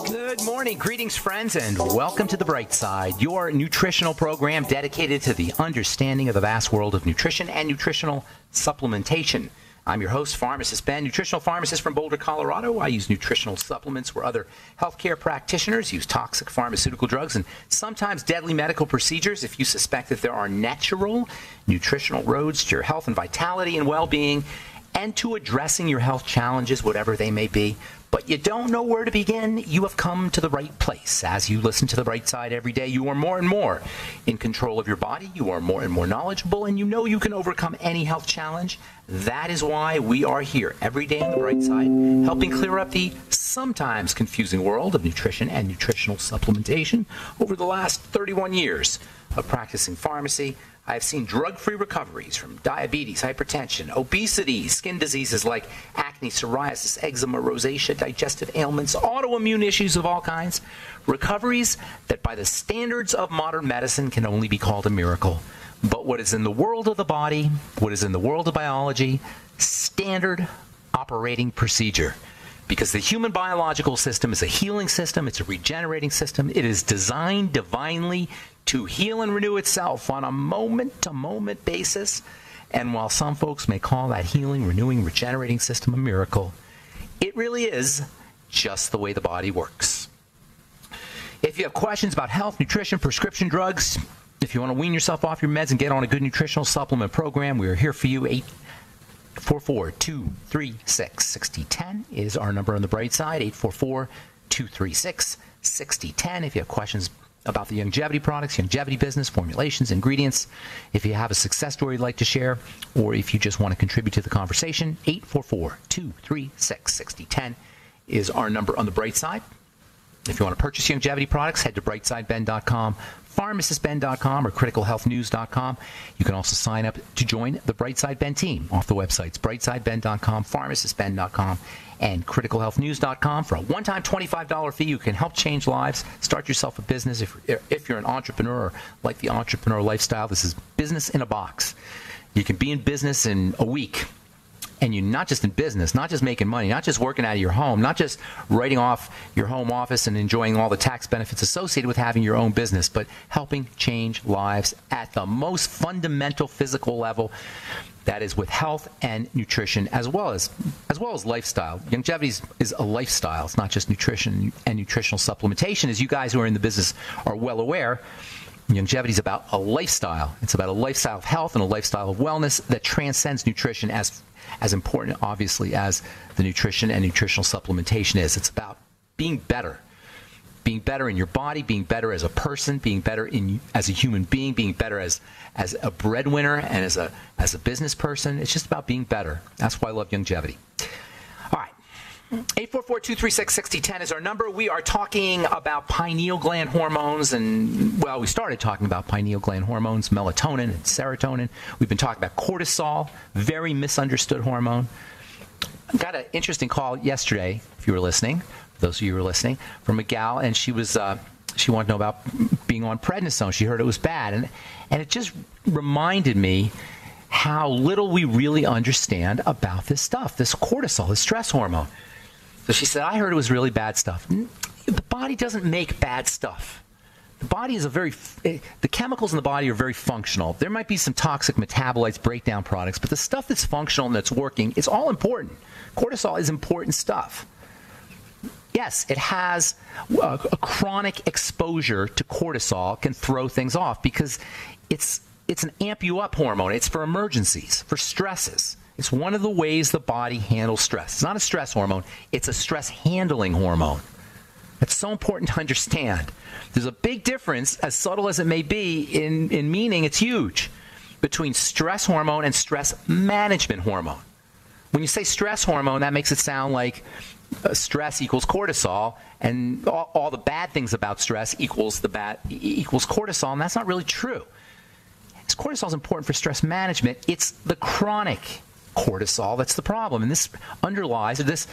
Good morning, greetings, friends, and welcome to The Bright Side, your nutritional program dedicated to the understanding of the vast world of nutrition and nutritional supplementation. I'm your host, Pharmacist Ben, nutritional pharmacist from Boulder, Colorado. I use nutritional supplements where other healthcare practitioners use toxic pharmaceutical drugs and sometimes deadly medical procedures. If you suspect that there are natural nutritional roads to your health and vitality and well-being and to addressing your health challenges, whatever they may be, but you don't know where to begin, you have come to the right place. As you listen to The Bright Side every day, you are more and more in control of your body, you are more and more knowledgeable, and you know you can overcome any health challenge. That is why we are here every day on The Bright Side, helping clear up the sometimes confusing world of nutrition and nutritional supplementation. Over the last 31 years of practicing pharmacy, I have seen drug-free recoveries from diabetes, hypertension, obesity, skin diseases like acne, psoriasis, eczema, rosacea, digestive ailments, autoimmune issues of all kinds. Recoveries that by the standards of modern medicine can only be called a miracle. But what is in the world of the body, what is in the world of biology, standard operating procedure. Because the human biological system is a healing system, it's a regenerating system. It is designed divinely to heal and renew itself on a moment-to-moment basis. And while some folks may call that healing, renewing, regenerating system a miracle, it really is just the way the body works. If you have questions about health, nutrition, prescription drugs, if you want to wean yourself off your meds and get on a good nutritional supplement program, we are here for you. 844-236-6010 is our number on the bright side, 844-236-6010. If you have questions about the longevity products, longevity business, formulations, ingredients, if you have a success story you'd like to share, or if you just want to contribute to the conversation, 844-236-6010 is our number on the bright side. If you want to purchase longevity products, head to brightsideben.com, pharmacistben.com, or criticalhealthnews.com. You can also sign up to join the Brightside Ben team off the websites brightsideben.com, pharmacistben.com, and criticalhealthnews.com. For a one-time $25 fee, you can help change lives, start yourself a business. If you're an entrepreneur or like the entrepreneur lifestyle, this is business in a box. You can be in business in a week. And you're not just in business, not just making money, not just working out of your home, not just writing off your home office and enjoying all the tax benefits associated with having your own business, but helping change lives at the most fundamental physical level. That is with health and nutrition as well as lifestyle. Longevity is a lifestyle. It's not just nutrition and nutritional supplementation. As you guys who are in the business are well aware, longevity is about a lifestyle. It's about a lifestyle of health and a lifestyle of wellness that transcends nutrition as important, obviously, as the nutrition and nutritional supplementation is. It's about being better in your body, being better as a person, being better as a human being, being better as a breadwinner and as a business person. It's just about being better. That's why I love longevity. All right. 844-236-6010 is our number. We are talking about pineal gland hormones, and, well, we started talking about pineal gland hormones, melatonin and serotonin. We've been talking about cortisol, very misunderstood hormone. I got an interesting call yesterday, if you were listening, for those of you who were listening, from a gal, and she wanted to know about being on prednisone. She heard it was bad, and it just reminded me how little we really understand about this stuff, this cortisol, this stress hormone. So she said, I heard it was really bad stuff. The body doesn't make bad stuff. The body is the chemicals in the body are very functional. There might be some toxic metabolites, breakdown products, but the stuff that's functional and that's working, it's all important. Cortisol is important stuff. Yes, it has a chronic exposure to cortisol can throw things off because it's an amp you up hormone. It's for emergencies, for stresses. It's one of the ways the body handles stress. It's not a stress hormone. It's a stress handling hormone. It's so important to understand. There's a big difference, as subtle as it may be, in meaning it's huge, between stress hormone and stress management hormone. When you say stress hormone, that makes it sound like stress equals cortisol, and all the bad things about stress equals cortisol, and that's not really true. Cortisol is important for stress management. It's the chronic cortisol that's the problem, and this underlies, or this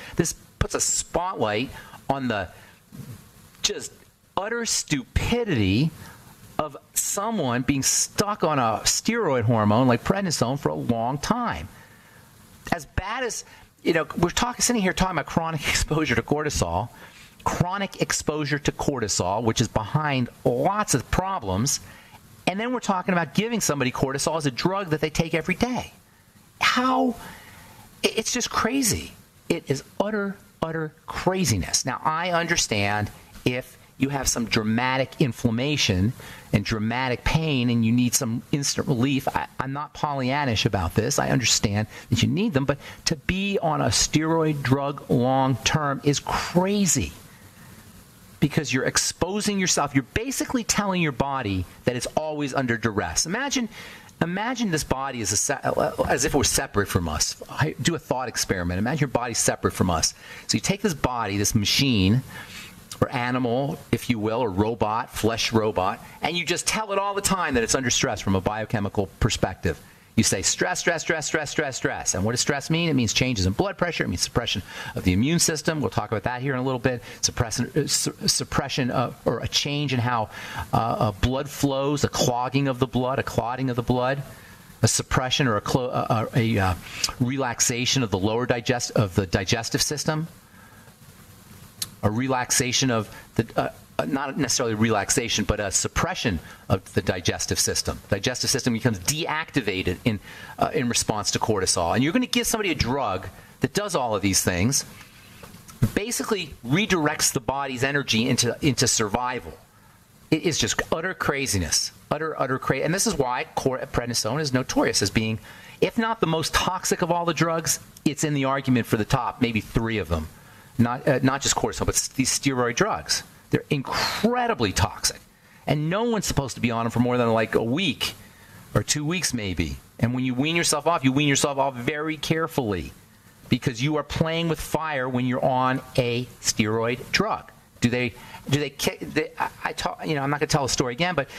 puts a spotlight on the just utter stupidity of someone being stuck on a steroid hormone like prednisone for a long time. As bad as, we're sitting here talking about chronic exposure to cortisol, chronic exposure to cortisol, which is behind lots of problems. And then we're talking about giving somebody cortisol as a drug that they take every day. It's just crazy. It is utter craziness. Now, I understand if you have some dramatic inflammation and dramatic pain and you need some instant relief. I'm not Pollyannish about this. I understand that you need them, but to be on a steroid drug long term is crazy because you're exposing yourself. You're basically telling your body that it's always under duress. Imagine this body as if it was separate from us. Do a thought experiment. Imagine your body's separate from us. So you take this body, this machine, or animal, if you will, or robot, flesh robot, and you just tell it all the time that it's under stress from a biochemical perspective. You say stress, stress, stress, stress, stress, stress. And what does stress mean? It means changes in blood pressure. It means suppression of the immune system. We'll talk about that here in a little bit. Suppression or a change in how blood flows, a clogging of the blood, a clotting of the blood, a suppression or a relaxation of the lower digestive system. A relaxation of the, not necessarily relaxation, but a suppression of the digestive system. The digestive system becomes deactivated in response to cortisol. And you're going to give somebody a drug that does all of these things, basically redirects the body's energy into survival. It is just utter craziness. Utter crazy. And this is why prednisone is notorious as being, if not the most toxic of all the drugs, it's in the argument for the top, maybe 3 of them. Not just cortisol, but these steroid drugs. They're incredibly toxic. And no one's supposed to be on them for more than like a week or 2 weeks maybe. And when you wean yourself off, you wean yourself off very carefully because you are playing with fire when you're on a steroid drug. I'm not going to tell the story again, but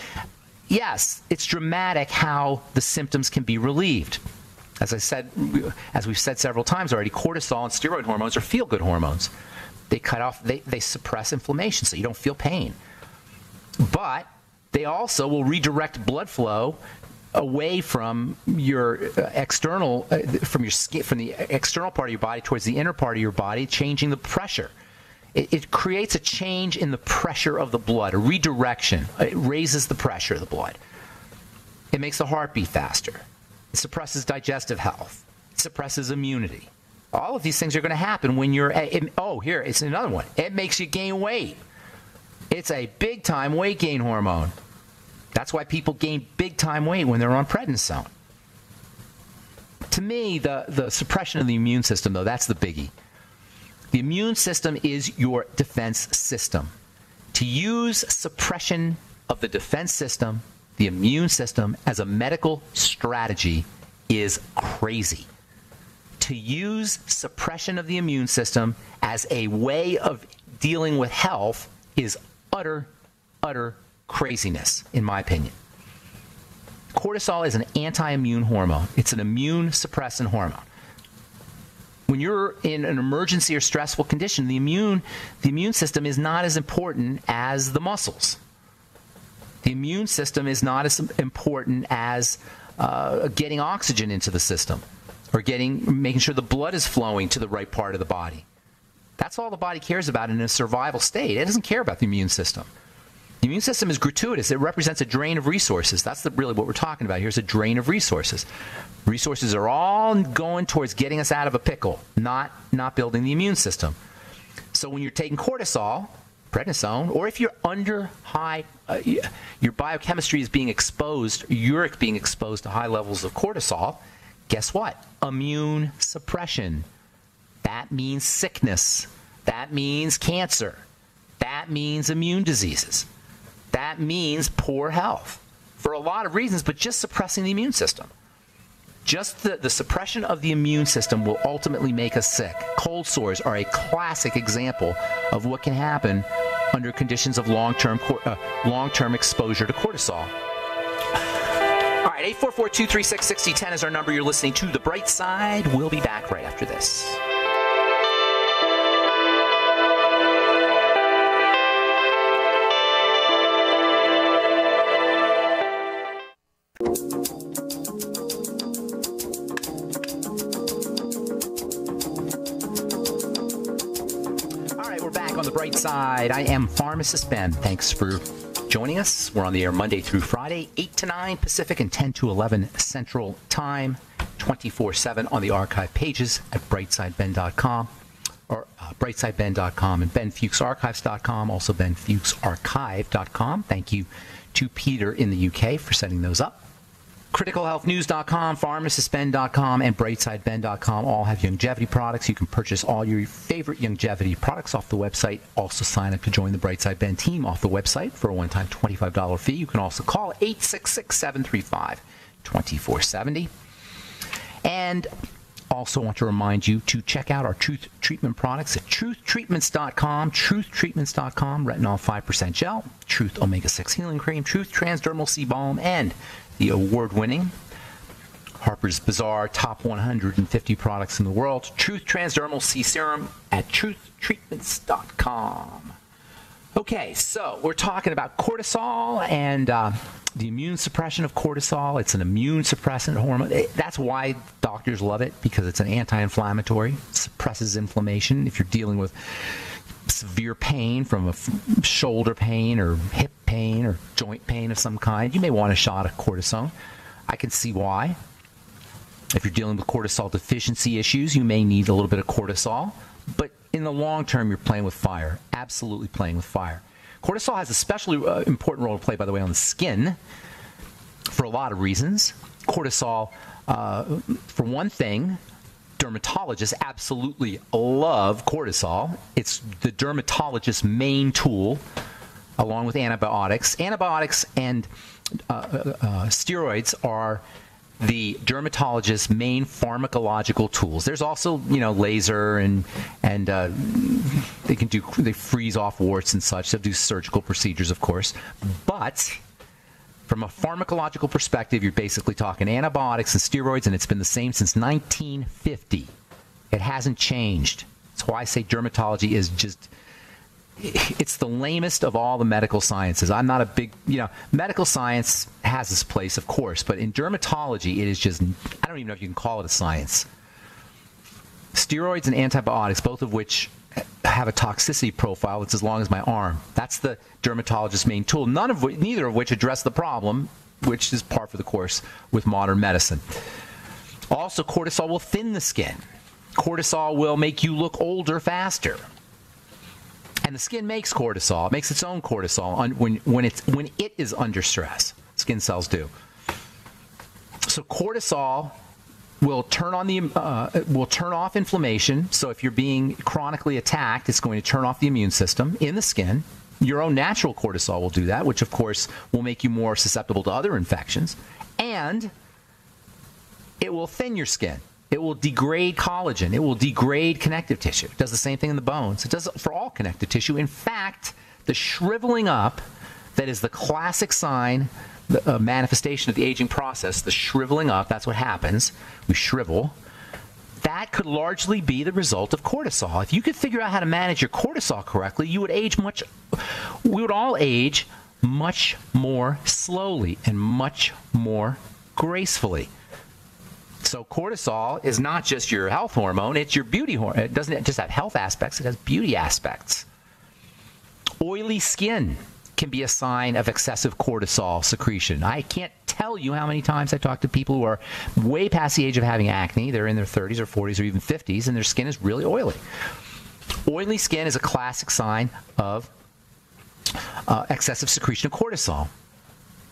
yes, it's dramatic how the symptoms can be relieved. As we've said several times already, cortisol and steroid hormones are feel-good hormones. They suppress inflammation so you don't feel pain. But they also will redirect blood flow away from your external, from your skin, from the external part of your body towards the inner part of your body, changing the pressure. It creates a change in the pressure of the blood, a redirection. It raises the pressure of the blood. It makes the heart beat faster. It suppresses digestive health. It suppresses immunity. All of these things are going to happen when you're... here, it's another one. It makes you gain weight. It's a big-time weight gain hormone. That's why people gain big-time weight when they're on prednisone. To me, the suppression of the immune system, though, that's the biggie. The immune system is your defense system. To use suppression of the defense system, the immune system, as a medical strategy is crazy. To use suppression of the immune system as a way of dealing with health is utter craziness, in my opinion. Cortisol is an anti-immune hormone. It's an immune suppressant hormone. When you're in an emergency or stressful condition, the immune system is not as important as the muscles. The immune system is not as important as getting oxygen into the system or making sure the blood is flowing to the right part of the body. That's all the body cares about in a survival state. It doesn't care about the immune system. The immune system is gratuitous. It represents a drain of resources. That's really what we're talking about. Here's a drain of resources. Resources are all going towards getting us out of a pickle, not building the immune system. So when you're taking cortisol, prednisone, or if you're under high, your biochemistry is being exposed, you're being exposed to high levels of cortisol, guess what? Immune suppression. That means sickness. That means cancer. That means immune diseases. That means poor health for a lot of reasons, but just suppressing the immune system. Just the suppression of the immune system will ultimately make us sick. Cold sores are a classic example of what can happen under conditions of long-term exposure to cortisol. All right, 844-236-6010 is our number. You're listening to The Bright Side. We'll be back right after this. We're back on the bright side. I am Pharmacist Ben. Thanks for joining us. We're on the air Monday through Friday, 8 to 9 Pacific and 10 to 11 Central Time, 24/7 on the archive pages at brightsideben.com or brightsideben.com and benfuchsarchives.com, also benfuchsarchive.com. Thank you to Peter in the UK for setting those up. CriticalHealthNews.com, PharmacistBen.com, and BrightSideBen.com all have longevity products. You can purchase all your favorite longevity products off the website. Also sign up to join the Brightside Ben team off the website for a one-time $25 fee. You can also call 866-735-2470. And also want to remind you to check out our Truth Treatment products at TruthTreatments.com, TruthTreatments.com, Retinol 5% Gel, Truth Omega-6 Healing Cream, Truth Transdermal Sea Balm, and the award-winning Harper's Bazaar Top 150 Products in the World, Truth Transdermal Sea Serum at TruthTreatments.com. Okay, so we're talking about cortisol and the immune suppression of cortisol. It's an immune suppressant hormone. That's why doctors love it, because it's an anti-inflammatory, suppresses inflammation. If you're dealing with severe pain from a shoulder pain or hip pain or joint pain of some kind, you may want a shot of cortisone. I can see why. If you're dealing with cortisol deficiency issues, you may need a little bit of cortisol. But in the long term, you're playing with fire. Absolutely playing with fire. Cortisol has a especially important role to play, by the way, on the skin for a lot of reasons. Cortisol, for one thing, dermatologists absolutely love cortisol. It's the dermatologist's main tool, along with antibiotics. Antibiotics and steroids are the dermatologist's main pharmacological tools. There's also, laser and they freeze off warts and such. They'll do surgical procedures, of course. But from a pharmacological perspective, you're basically talking antibiotics and steroids, and it's been the same since 1950. It hasn't changed. That's why I say dermatology is just, it's the lamest of all the medical sciences. I'm not a big, medical science has its place, of course, but in dermatology, it is just, I don't even know if you can call it a science. Steroids and antibiotics, both of which have a toxicity profile that's as long as my arm. That's the dermatologist's main tool, neither of which address the problem, which is par for the course with modern medicine. Also, cortisol will thin the skin. Cortisol will make you look older faster. And the skin makes cortisol. It makes its own cortisol when it is under stress. Skin cells do. So cortisol will turn off inflammation. So if you're being chronically attacked, it's going to turn off the immune system in the skin. Your own natural cortisol will do that, which of course will make you more susceptible to other infections. And it will thin your skin. It will degrade collagen. It will degrade connective tissue. It does the same thing in the bones. It does it for all connective tissue. In fact, the shriveling up that is the classic sign, the manifestation of the aging process, the shriveling up, that's what happens. We shrivel. That could largely be the result of cortisol. If you could figure out how to manage your cortisol correctly, we would all age much more slowly and much more gracefully. So cortisol is not just your health hormone, it's your beauty hormone. It doesn't just have health aspects, it has beauty aspects. Oily skin can be a sign of excessive cortisol secretion. I can't tell you how many times I talk to people who are way past the age of having acne. They're in their 30s or 40s or even 50s, and their skin is really oily. Oily skin is a classic sign of excessive secretion of cortisol.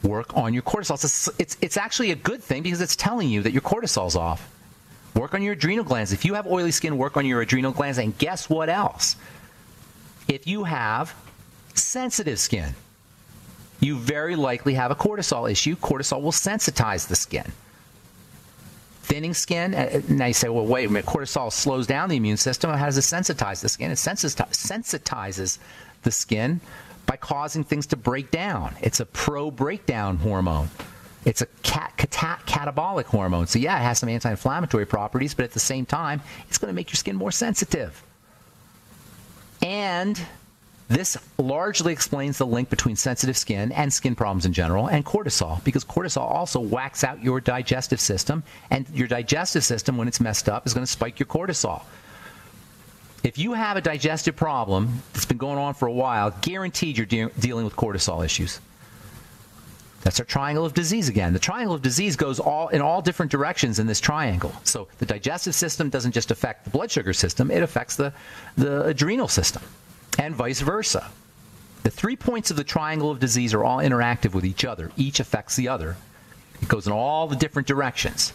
Work on your cortisol. It's actually a good thing because it's telling you that your cortisol's off. Work on your adrenal glands. If you have oily skin, work on your adrenal glands. And guess what else? If you have sensitive skin, you very likely have a cortisol issue. Cortisol will sensitize the skin. Thinning skin, now you say, well, wait a minute, cortisol slows down the immune system. How does it sensitize the skin? It sensitizes the skin by causing things to break down. It's a pro-breakdown hormone. It's a catabolic hormone. So yeah, it has some anti-inflammatory properties, but at the same time, it's going to make your skin more sensitive. And this largely explains the link between sensitive skin and skin problems in general and cortisol, because cortisol also whacks out your digestive system, and your digestive system, when it's messed up, is going to spike your cortisol. If you have a digestive problem that's been going on for a while, guaranteed you're dealing with cortisol issues. That's our triangle of disease again. The triangle of disease goes in all different directions in this triangle. So the digestive system doesn't just affect the blood sugar system, it affects the adrenal system, and vice versa. The 3 points of the triangle of disease are all interactive with each other. Each affects the other. It goes in all the different directions.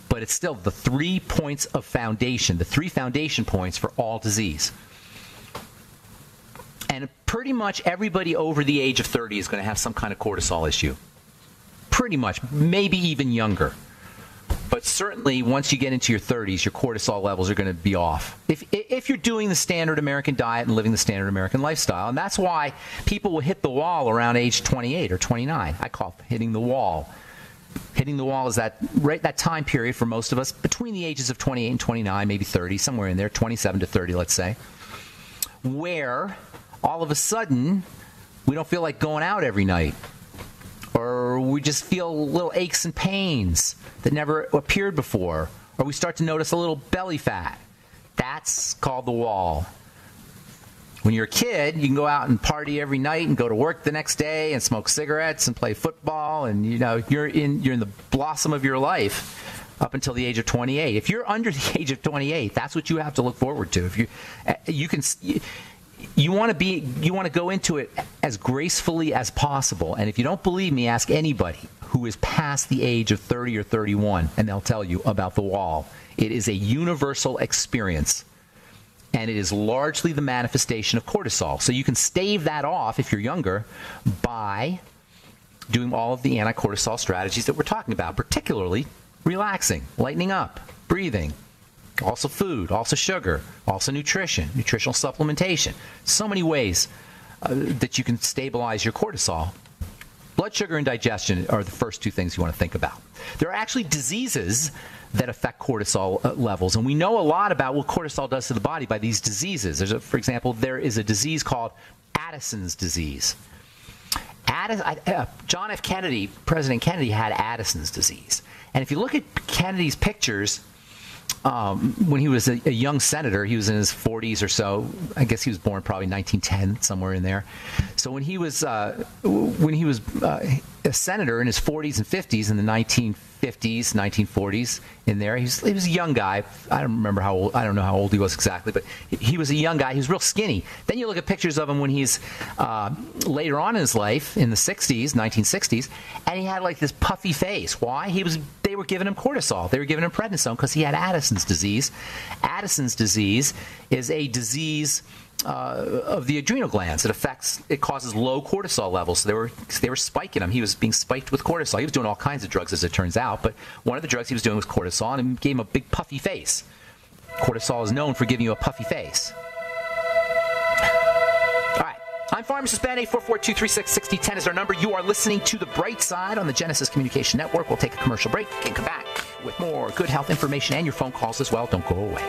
But it's still the 3 points of foundation, the 3 foundation points for all disease. And pretty much everybody over the age of 30 is going to have some kind of cortisol issue. Pretty much, maybe even younger. But certainly, once you get into your 30s, your cortisol levels are going to be off. If you're doing the standard American diet and living the standard American lifestyle. And that's why people will hit the wall around age 28 or 29. I call it hitting the wall. Hitting the wall is that time period for most of us between the ages of 28 and 29, maybe 30, somewhere in there, 27 to 30, let's say, where all of a sudden we don't feel like going out every night, or we just feel little aches and pains that never appeared before, or we start to notice a little belly fat. That's called the wall. When you're a kid, you can go out and party every night and go to work the next day and smoke cigarettes and play football, and you're in the blossom of your life up until the age of 28. If you're under the age of 28, that's what you have to look forward to. If you want to go into it as gracefully as possible. And if you don't believe me, ask anybody who is past the age of 30 or 31, and they'll tell you about the wall. It is a universal experience. And it is largely the manifestation of cortisol. So you can stave that off if you're younger by doing all of the anti-cortisol strategies that we're talking about, particularly relaxing, lightening up, breathing, also food, also sugar, also nutrition, nutritional supplementation. So many ways that you can stabilize your cortisol. Blood sugar and digestion are the first 2 things you want to think about. There are actually diseases that affect cortisol levels, and we know a lot about what cortisol does to the body by these diseases. For example, there is a disease called Addison's disease. John F. Kennedy, President Kennedy, had Addison's disease. And if you look at Kennedy's pictures, when he was a young senator, he was in his 40s or so. I guess he was born probably 1910, somewhere in there. So when he was a senator in his 40s and 50s, in the 1950s, 1940s, in there, he was a young guy. I don't remember how old. I don't know how old he was exactly, but he was a young guy. He was real skinny. Then you look at pictures of him when he's later on in his life, in the 60s, 1960s, and he had like this puffy face. Why? They were giving him cortisol. They were giving him prednisone because he had Addison's disease. Addison's disease is a disease of the adrenal glands. It causes low cortisol levels. So they were spiking him. He was being spiked with cortisol. He was doing all kinds of drugs, as it turns out, but one of the drugs he was doing was cortisol, and it gave him a big puffy face. Cortisol is known for giving you a puffy face. All right. I'm Pharmacist Ben. 844-236-6010 is our number. You are listening to The Bright Side on the Genesis Communication Network. We'll take a commercial break and come back with more good health information and your phone calls as well. Don't go away.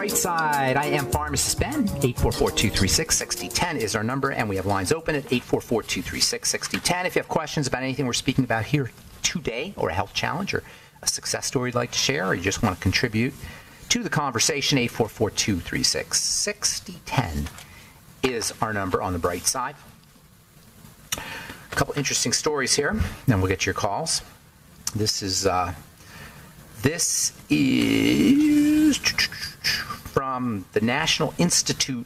Side. I am Pharmacist Ben. 844-236-6010 is our number, and we have lines open at 844-236-6010. If you have questions about anything we're speaking about here today, or a health challenge, or a success story you'd like to share, or you just want to contribute to the conversation, 844-236-6010 is our number on the Bright Side. A couple interesting stories here, then we'll get your calls. This is from the National Institute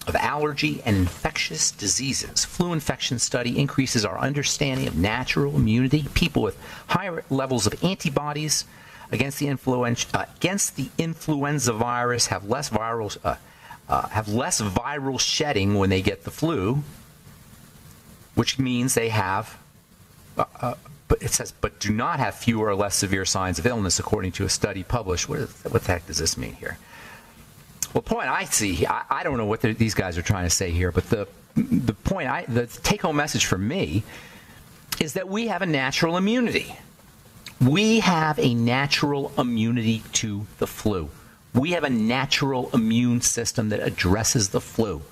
of Allergy and Infectious Diseases. Flu infection study increases our understanding of natural immunity. People with higher levels of antibodies against the influenza virus have less viral shedding when they get the flu, which means they have. But it says, but do not have fewer or less severe signs of illness, according to a study published. What the heck does this mean here? Well, the point I see, I don't know what these guys are trying to say here, but the take-home message for me is that we have a natural immunity. We have a natural immunity to the flu. We have a natural immune system that addresses the flu.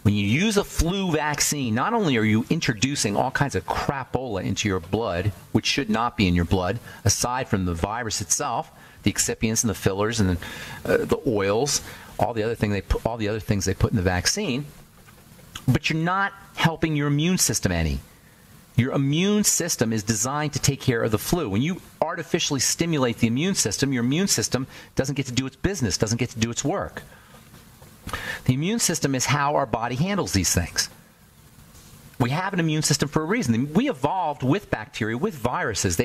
When you use a flu vaccine, not only are you introducing all kinds of crapola into your blood, which should not be in your blood, aside from the virus itself, the excipients and the fillers and the oils, all the other things they put in the vaccine, but you're not helping your immune system any. Your immune system is designed to take care of the flu. When you artificially stimulate the immune system, your immune system doesn't get to do its business, doesn't get to do its work. The immune system is how our body handles these things. We have an immune system for a reason. We evolved with bacteria, with viruses.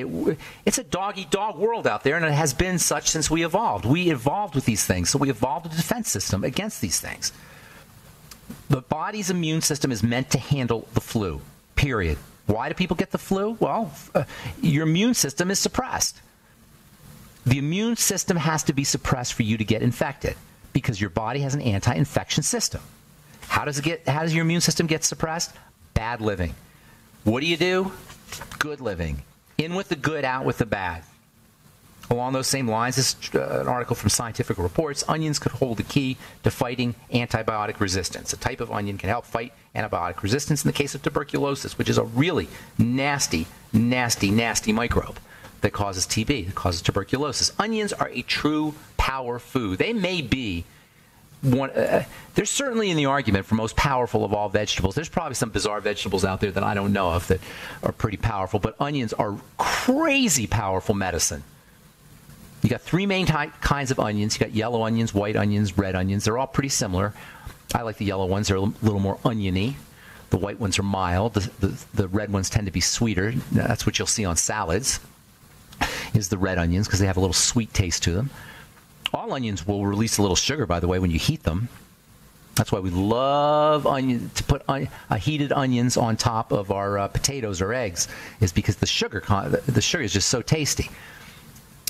It's a dog-eat-dog world out there, and it has been such since we evolved. We evolved with these things, so we evolved a defense system against these things. The body's immune system is meant to handle the flu, period. Why do people get the flu? Well, your immune system is suppressed. The immune system has to be suppressed for you to get infected because your body has an anti-infection system. How does your immune system get suppressed? Bad living. What do? Good living. In with the good, out with the bad. Along those same lines, this is an article from Scientific Reports. Onions could hold the key to fighting antibiotic resistance. A type of onion can help fight antibiotic resistance in the case of tuberculosis, which is a really nasty, nasty, nasty microbe that causes TB, that causes tuberculosis. Onions are a true power food. They may be one. They're certainly in the argument for most powerful of all vegetables. There's probably some bizarre vegetables out there that I don't know of that are pretty powerful, but onions are crazy powerful medicine. You got three main kinds of onions. You got yellow onions, white onions, red onions. They're all pretty similar. I like the yellow ones. They're a little more oniony. The white ones are mild. The red ones tend to be sweeter. That's what you'll see on salads, is the red onions, because they have a little sweet taste to them. All onions will release a little sugar, by the way, when you heat them. That's why we love to put heated onions on top of our potatoes or eggs, is because the sugar is just so tasty.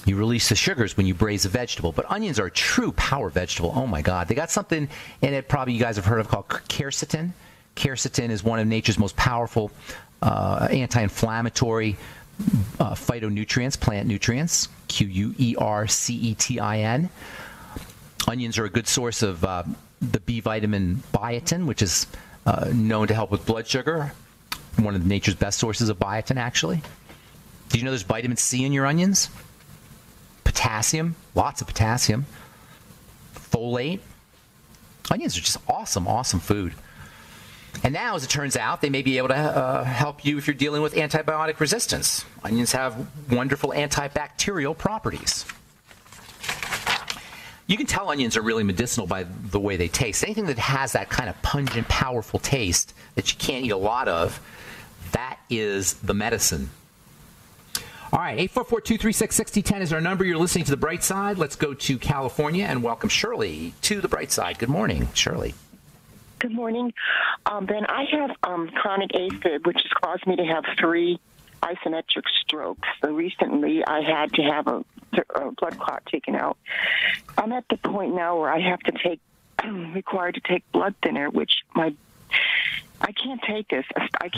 You release the sugars when you braise a vegetable. But onions are a true power vegetable. Oh, my God. They got something in it probably you guys have heard of called quercetin. Quercetin is one of nature's most powerful anti-inflammatory phytonutrients, plant nutrients, Quercetin. Onions are a good source of the B vitamin biotin, which is known to help with blood sugar. One of nature's best sources of biotin, actually. Did you know there's vitamin C in your onions? Potassium, lots of potassium, folate. Onions are just awesome, awesome food. And now, as it turns out, they may be able to help you if you're dealing with antibiotic resistance. Onions have wonderful antibacterial properties. You can tell onions are really medicinal by the way they taste. Anything that has that kind of pungent, powerful taste that you can't eat a lot of, that is the medicine. All right, 844-236-6010 is our number. You're listening to The Bright Side. Let's go to California and welcome Shirley to The Bright Side. Good morning, Shirley. Good morning. Ben, I have chronic AFib, which has caused me to have 3 isometric strokes. So recently, I had to have a blood clot taken out. I'm at the point now where I have to required to take blood thinner, which I can't take this. I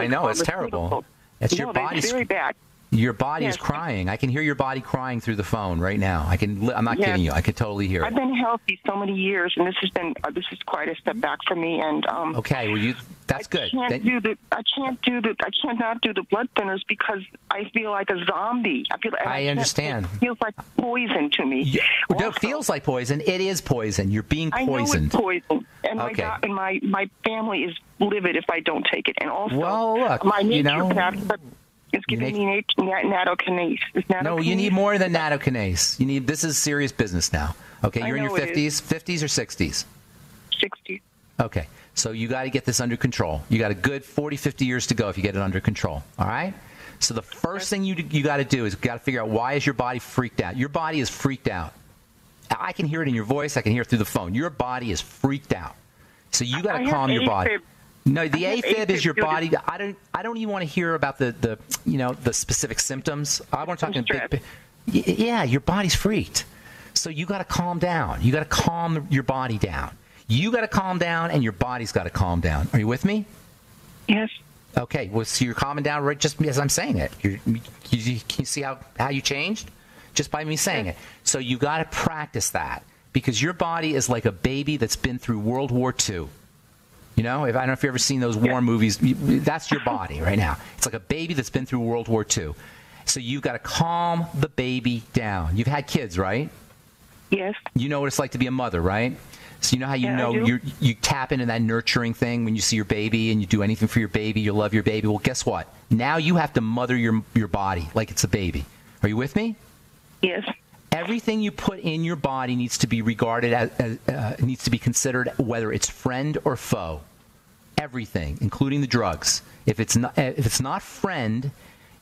know. It's terrible. It's your body's very bad. Your body is crying. I can hear your body crying through the phone right now. I'm not kidding you. I can totally hear it. I've been healthy so many years, and this is quite a step back for me. And okay, well, that's good. I cannot do the blood thinners because I feel like a zombie. I understand. It feels like poison to me. It feels like poison. It is poison. You're being poisoned. I know it's poison, and my family is livid if I don't take it. And also, well, look, my naturopath. It's giving me nattokinase. No, you need more than nattokinase. This is serious business now. Okay, you're in your 50s or 60s? 60s. Okay, so you got to get this under control. You got a good 40, 50 years to go if you get it under control. All right? So the first thing you got to do is got to figure out, why is your body freaked out? Your body is freaked out. I can hear it in your voice. I can hear it through the phone. Your body is freaked out. So you got to calm your body. No, the AFib is your body. I don't even want to hear about the specific symptoms. I want to talk in big. Yeah, your body's freaked. So you got to calm down. You got to calm your body down. You got to calm down, and your body's got to calm down. Are you with me? Yes. Okay, well, so you're calming down right just as I'm saying it. Can you see how you changed? Just by me saying it. So you got to practice that, because your body is like a baby that's been through World War II. You know, I don't know if you've ever seen those war movies. That's your body right now. It's like a baby that's been through World War II. So you've got to calm the baby down. You've had kids, right? Yes. You know what it's like to be a mother, right? So you know how you tap into that nurturing thing when you see your baby and you do anything for your baby, you love your baby. Well, guess what? Now you have to mother your body like it's a baby. Are you with me? Yes. Everything you put in your body needs to be regarded as needs to be considered, whether it's friend or foe. Everything, including the drugs. If it's not friend,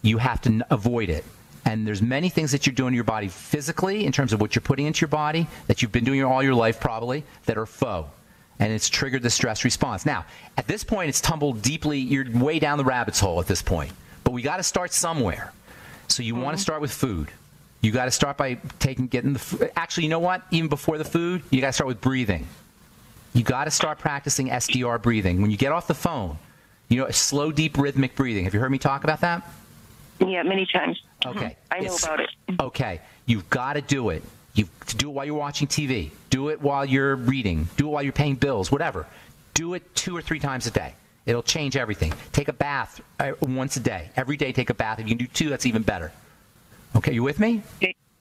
you have to avoid it. And there's many things that you're doing to your body physically in terms of what you're putting into your body that you've been doing all your life probably that are foe. And it's triggered the stress response. Now, at this point, it's tumbled deeply. You're way down the rabbit's hole at this point. But we got to start somewhere. So you want to start with food. You got to start by getting the food. Actually, you know what? Even before the food, you got to start with breathing. You got to start practicing SDR breathing. When you get off the phone, slow, deep, rhythmic breathing. Have you heard me talk about that? Yeah, many times. Okay. I know about it. Okay. You've got to do it. You do it while you're watching TV. Do it while you're reading. Do it while you're paying bills, whatever. Do it 2 or 3 times a day. It'll change everything. Take a bath once a day. Every day take a bath. If you can do 2, that's even better. Okay, you with me?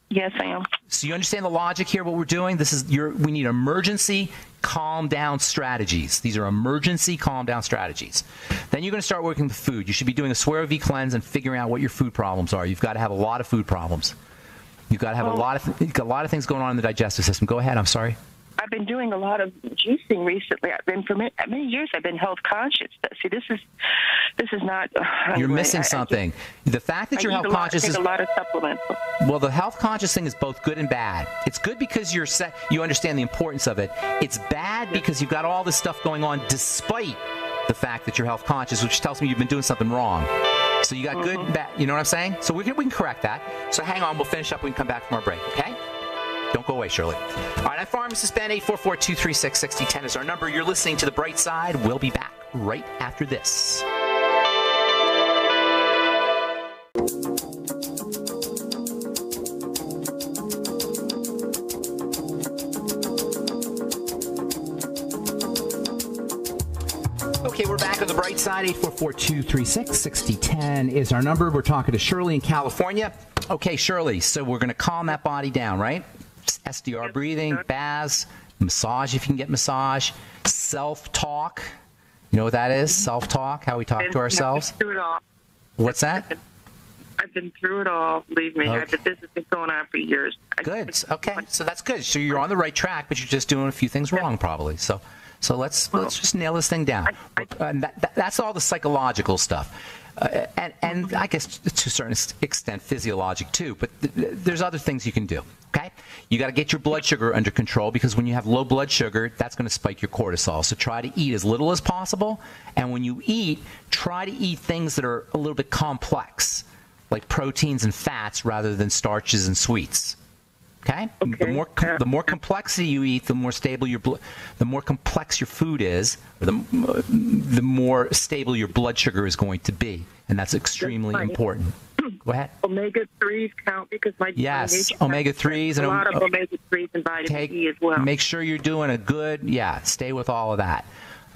Yes, I am. So you understand the logic here, what we're doing? We need emergency calm down strategies. These are emergency calm down strategies. Then you're going to start working with food. You should be doing a Swear V cleanse and figuring out what your food problems are. You've got to have a lot of food problems. You've got to have a lot of things going on in the digestive system. Go ahead. I'm sorry. I've been doing a lot of juicing recently. For many years, I've been health conscious. See, this is not. You're missing something. The fact that you're health conscious is a lot of supplements. Well, the health conscious thing is both good and bad. It's good because you understand the importance of it. It's bad because you've got all this stuff going on despite the fact that you're health conscious, which tells me you've been doing something wrong. So you got good and bad. You know what I'm saying? So we can correct that. So hang on. We'll finish up when we come back from our break, okay? Don't go away, Shirley. All right, I'm Pharmacist Ben. 844-236-6010 is our number. You're listening to The Bright Side. We'll be back right after this. Okay, we're back on The Bright Side. 844-236-6010 is our number. We're talking to Shirley in California. Okay, Shirley, so we're going to calm that body down, right? SDR breathing, baths, massage if you can get massage, self-talk. You know what that is? Self-talk, how we talk to ourselves. I've been through it all. What's that? I've been through it all, believe me. Okay. This has been going on for years. Good. Okay, so that's good. So you're on the right track, but you're just doing a few things wrong probably. So let's just nail this thing down. That's all the psychological stuff. And I guess to a certain extent physiologic too, but there's other things you can do, okay? You got to get your blood sugar under control, because when you have low blood sugar, that's going to spike your cortisol. So try to eat as little as possible, and when you eat, try to eat things that are a little bit complex, like proteins and fats rather than starches and sweets. Okay? The more complexity you eat, the more stable the more complex your food is, or the more stable your blood sugar is going to be, and that's extremely important. Go ahead. Omega-3s count because yes, omega-3s and a lot of omega-3s and vitamin E as well. Make sure you're doing a good. Stay with all of that.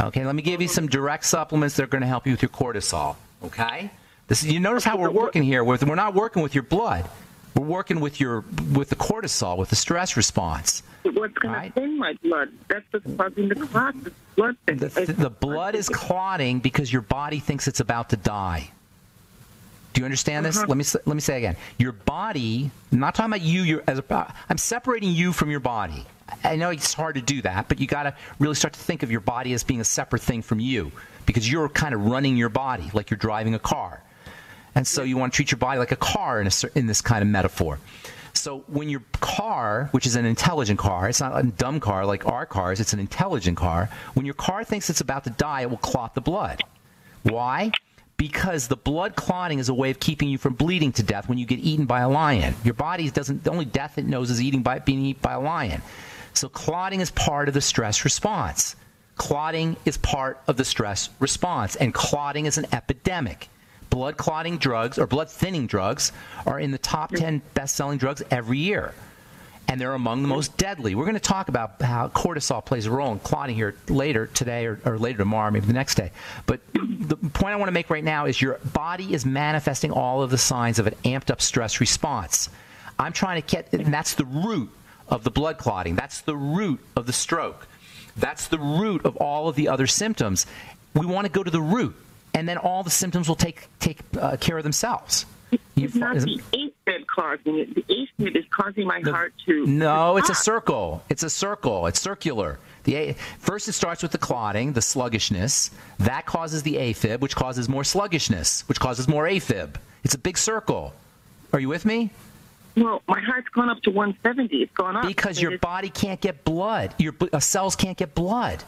Okay, let me give you some direct supplements that are going to help you with your cortisol. Okay, you notice how we're working here. We're not working with your blood. We're working with the cortisol, with the stress response. What's going to thin my blood? That's what's causing the clot. The blood is clotting because your body thinks it's about to die. Do you understand this? Let me say again. Your body. I'm not talking about you. I'm separating you from your body. I know it's hard to do that, but you got to really start to think of your body as being a separate thing from you, because you're kind of running your body like you're driving a car. And so you want to treat your body like a car in this kind of metaphor. So when your car, which is an intelligent car, it's not a dumb car like our cars, it's an intelligent car. When your car thinks it's about to die, it will clot the blood. Why? Because the blood clotting is a way of keeping you from bleeding to death when you get eaten by a lion. Your body the only death it knows is being eaten by a lion. So clotting is part of the stress response. Clotting is part of the stress response, and clotting is an epidemic. Blood clotting drugs or blood thinning drugs are in the top 10 best-selling drugs every year, and they're among the most deadly. We're going to talk about how cortisol plays a role in clotting here later today or later tomorrow, maybe the next day. But the point I want to make right now is your body is manifesting all of the signs of an amped-up stress response. I'm trying to get, and that's the root of the blood clotting. That's the root of the stroke. That's the root of all of the other symptoms. We want to go to the root, and then all the symptoms will take care of themselves. It's not the AFib causing it. The AFib is causing my heart to... No, it's a circle. It's a circle. It's circular. First, it starts with the clotting, the sluggishness. That causes the AFib, which causes more sluggishness, which causes more AFib. It's a big circle. Are you with me? Well, my heart's gone up to 170. It's gone up. Because your body can't get blood. Your cells can't get blood.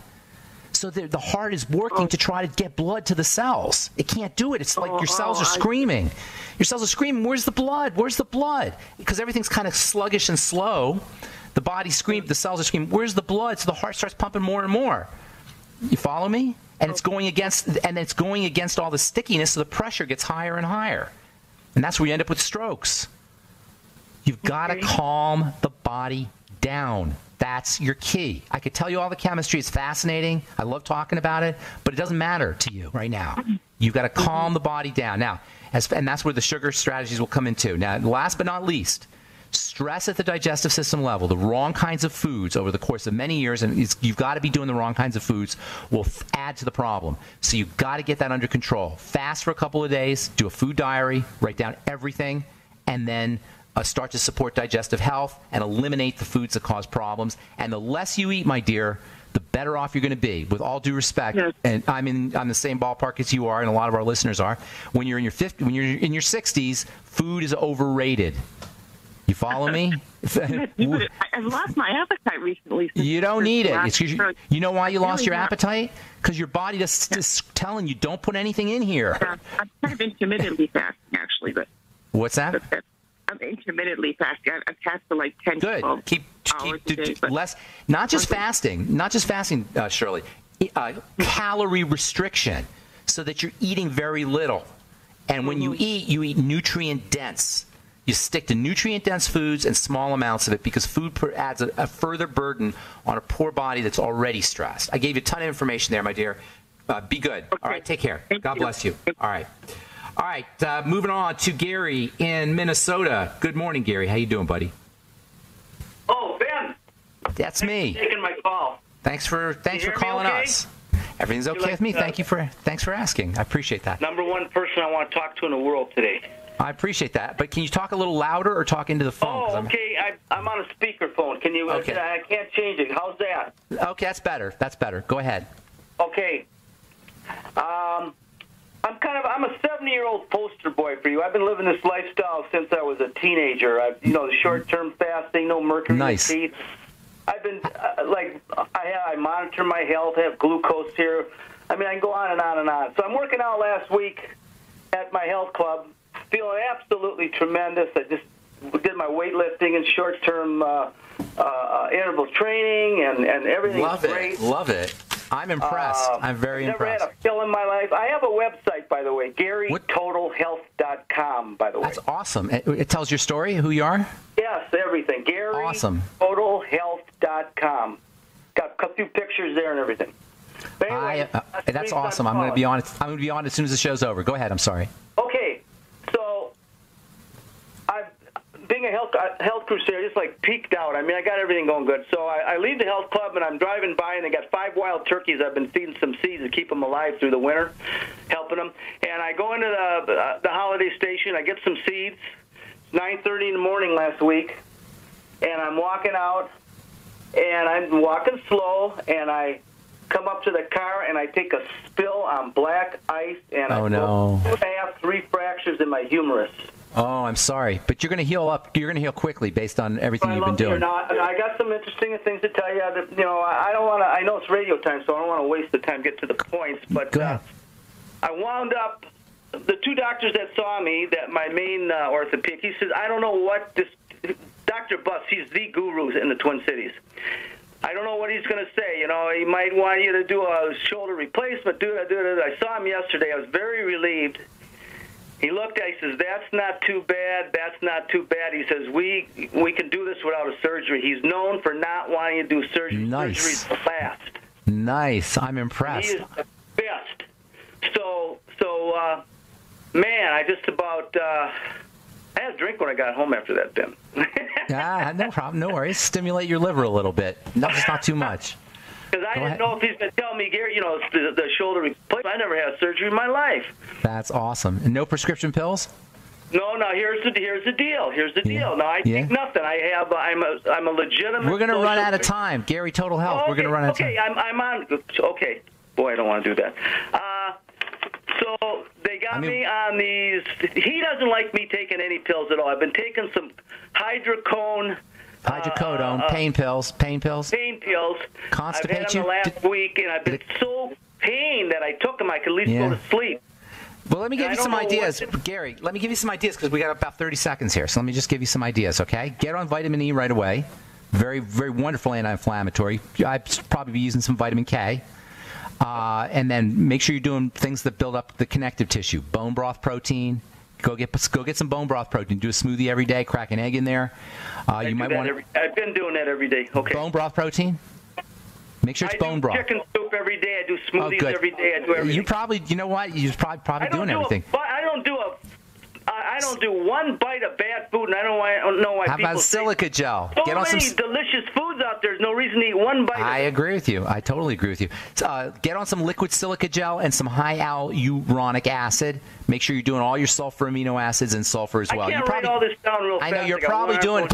So the heart is working to try to get blood to the cells. It can't do it. It's like your cells are screaming. Your cells are screaming, where's the blood? Where's the blood? Because everything's kind of sluggish and slow. The body screams, the cells are screaming, where's the blood? So the heart starts pumping more and more. You follow me? And it's going against all the stickiness, so the pressure gets higher and higher. And that's where you end up with strokes. You've got to calm the body down. That's your key. I could tell you all the chemistry. It's fascinating. I love talking about it, but it doesn't matter to you right now. You've got to calm the body down. Now, and that's where the sugar strategies will come into. Now, last but not least, stress at the digestive system level, the wrong kinds of foods over the course of many years, and you've got to be doing the wrong kinds of foods, will add to the problem. So you've got to get that under control. Fast for a couple of days, do a food diary, write down everything, and then start to support digestive health and eliminate the foods that cause problems. And the less you eat, my dear, the better off you're going to be. With all due respect, and I'm in the same ballpark as you are, and a lot of our listeners are. When you're in your 60s, food is overrated. You follow me? I've lost my appetite recently. You don't need it. You know why you lost your appetite? Because your body is telling you, don't put anything in here. I'm kind of intermittently fasting, actually. But what's that? I'm intermittently fasting. I fast for like 10 Good. 12 Keep hours a day, less. Not just fasting, Shirley. Calorie restriction, so that you're eating very little. And when you eat nutrient dense. You stick to nutrient dense foods and small amounts of it, because food adds a further burden on a poor body that's already stressed. I gave you a ton of information there, my dear. Be good. Okay. All right. Take care. God bless you. All right. All right, moving on to Gary in Minnesota. Good morning, Gary. How you doing, buddy? Oh, Ben. That's me. Taking my call. Thanks for calling us. Everything's okay with me. Thanks for asking. I appreciate that. Number one person I want to talk to in the world today. I appreciate that. But can you talk a little louder or talk into the phone? Oh, okay. I'm on a speakerphone. Can you? Okay. I can't change it. How's that? Okay, that's better. That's better. Go ahead. Okay. I'm a 70-year-old poster boy for you. I've been living this lifestyle since I was a teenager. The short-term fasting, no mercury in the teeth. I've been I monitor my health. I have glucose here. I mean, I can go on and on and on. So I'm working out last week at my health club, feeling absolutely tremendous. I just did my weightlifting and short-term interval training, and everything's great. Love it. I'm impressed. I'm very impressed. Never had a pill in my life. I have a website, by the way, GaryTotalHealth.com, by the way. That's awesome. It tells your story, who you are? Yes, everything. GaryTotalHealth.com. Got a few pictures there and everything. But anyway, that's awesome. I'm going to be on it. I'm going to be on as soon as the show's over. Go ahead. I'm sorry. Okay. So, being a health crusader, just like peaked out. I mean, I got everything going good. So I leave the health club, and I'm driving by, and they got 5 wild turkeys. I've been feeding some seeds to keep them alive through the winter, helping them. And I go into the holiday station. I get some seeds. It's 9:30 in the morning last week, and I'm walking out, and I'm walking slow, and I come up to the car, and I take a spill on black ice, and I have 3 fractures in my humerus. Oh, I'm sorry, but you're going to heal up. You're going to heal quickly based on everything you've been doing. I got some interesting things to tell you. I don't want to. I know it's radio time, so I don't want to waste the time. Get to the points, but I wound up. The 2 doctors that saw me, that my main orthopedic, he says, I don't know what this Dr. Buss. He's the guru in the Twin Cities. I don't know what he's going to say. You know, he might want you to do a shoulder replacement. I saw him yesterday. I was very relieved. He looked at it, he says, that's not too bad, that's not too bad. He says, we can do this without a surgery. He's known for not wanting to do surgery. Nice. Surgery's the last. Nice. I'm impressed. He is the best. So man, I just about... I had a drink when I got home after that, Ben. No problem. No worries. Stimulate your liver a little bit. No, just not too much. Because I didn't know if he's going to tell me, Gary, you know, the shoulder replacement. I never had surgery in my life. That's awesome. And no prescription pills? No. Here's the deal. Here's the deal. No, I take nothing. I'm a legitimate. We're going to run out of time, Gary. Total Health. Okay, we're going to run out of time. Okay, I'm on. Okay, boy, I don't want to do that. So they got me on these. He doesn't like me taking any pills at all. I've been taking some hydrocodone, pain pills. Constipate I've had you? them the last week, and I've been so pained that I took them. I could at least go to sleep. Well, let me give you some ideas, Gary. Let me give you some ideas because we got about 30 seconds here. So let me just give you some ideas, okay? Get on vitamin E right away. Very, very wonderful anti-inflammatory. I'd probably be using some vitamin K. And then make sure you're doing things that build up the connective tissue. Bone broth protein. Go get some bone broth protein. Do a smoothie every day. Crack an egg in there. I've been doing that every day. Okay. Bone broth protein. Make sure it's bone broth. I do chicken soup every day. I do smoothies every day. I do everything. You probably, you know what? You're probably doing everything. I don't do one bite of bad food, and I don't know why How people about silica gel? So many delicious foods out there. There's no reason to eat one bite. I agree with you. I totally agree with you. Get on some liquid silica gel and some high hyaluronic acid. Make sure you're doing all your sulfur amino acids and sulfur as well. I can't write all this down real fast. I know you're probably doing,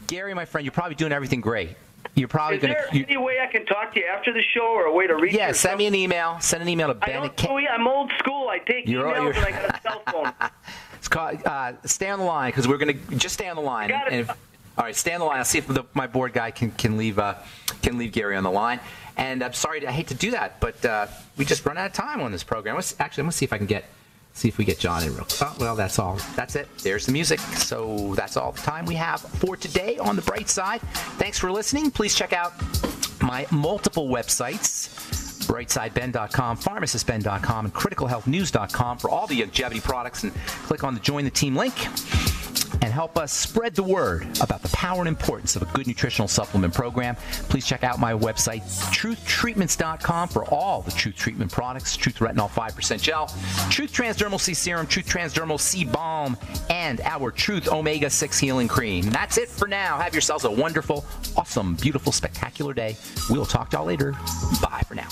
Gary, my friend. You're probably doing everything great. You're probably Is there any way I can talk to you after the show, or a way to reach you? Yeah, send me an email. Send an email to Ben. I'm old school. I take emails and I got a cell phone. It's called, stay on the line because we're going to just stay on the line. All right, stay on the line. I'll see if my board guy can leave Gary on the line. And I'm sorry, I hate to do that, but we just run out of time on this program. I'm going to see if I can see if we get John in real quick. Oh, well, that's all. That's it. There's the music. So that's all the time we have for today on The Bright Side. Thanks for listening. Please check out my multiple websites, brightsideben.com, pharmacistben.com, and criticalhealthnews.com for all the longevity products, and click on the Join the Team link and help us spread the word about the power and importance of a good nutritional supplement program. Please check out my website, truthtreatments.com, for all the Truth Treatment products, Truth Retinol 5% Gel, Truth Transdermal C Serum, Truth Transdermal C Balm, and our Truth Omega-6 Healing Cream. And that's it for now. Have yourselves a wonderful, awesome, beautiful, spectacular day. We'll talk to y'all later. Bye for now.